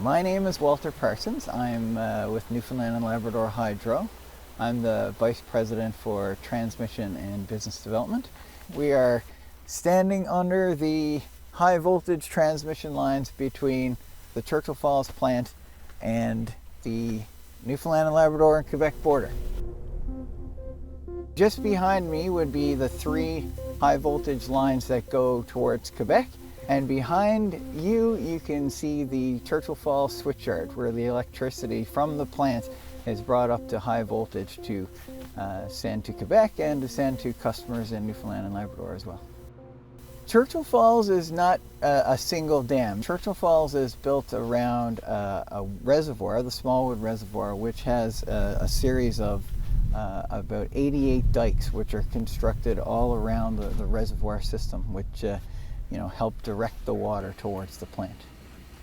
My name is Walter Parsons. I'm with Newfoundland and Labrador Hydro. I'm the Vice President for Transmission and Business Development. We are standing under the high voltage transmission lines between the Churchill Falls plant and the Newfoundland and Labrador and Quebec border. Just behind me would be the three high voltage lines that go towards Quebec. And behind you, you can see the Churchill Falls switchyard, where the electricity from the plant is brought up to high voltage to send to Quebec and to send to customers in Newfoundland and Labrador as well. Churchill Falls is not a single dam. Churchill Falls is built around a reservoir, the Smallwood Reservoir, which has a series of about 88 dikes, which are constructed all around the reservoir system, which help direct the water towards the plant.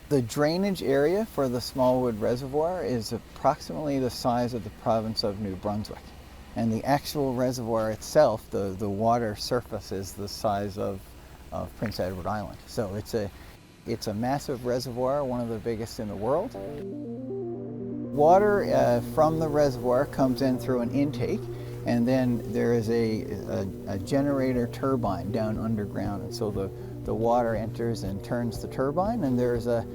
The drainage area for the Smallwood Reservoir is approximately the size of the province of New Brunswick. And the actual reservoir itself, the water surface, is the size of Prince Edward Island. So it's a massive reservoir, one of the biggest in the world. Water from the reservoir comes in through an intake, and then there is a generator turbine down underground. And so the water enters and turns the turbine, and there's a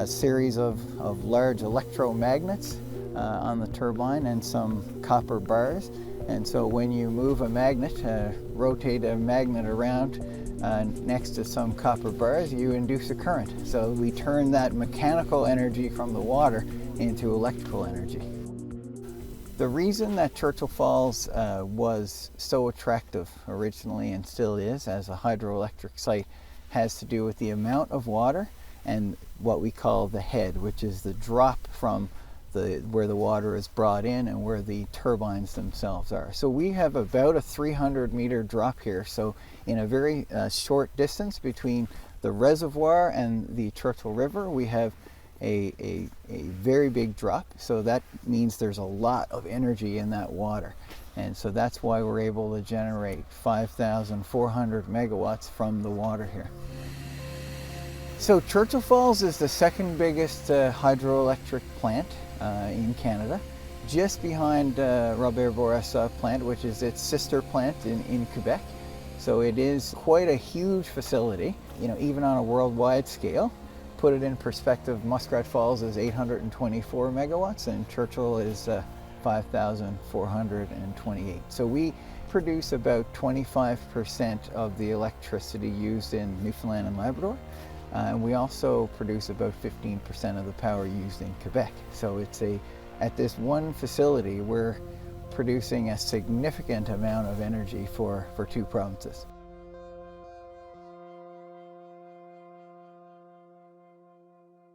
series of large electromagnets on the turbine and some copper bars. And so when you move a magnet, rotate a magnet around next to some copper bars, you induce a current. So we turn that mechanical energy from the water into electrical energy. The reason that Churchill Falls was so attractive originally, and still is, as a hydroelectric site, has to do with the amount of water and what we call the head, which is the drop from where the water is brought in and where the turbines themselves are. So we have about a 300-meter drop here. So in a very short distance between the reservoir and the Churchill River, we have a very big drop. So that means there's a lot of energy in that water. And so that's why we're able to generate 5,400 megawatts from the water here. So Churchill Falls is the second biggest hydroelectric plant in Canada, just behind Labrador plant, which is its sister plant in Quebec. So it is quite a huge facility, even on a worldwide scale. Put it in perspective, Muskrat Falls is 824 megawatts and Churchill is 5,428. So we produce about 25% of the electricity used in Newfoundland and Labrador. And we also produce about 15% of the power used in Quebec. So at this one facility, we're producing a significant amount of energy for two provinces.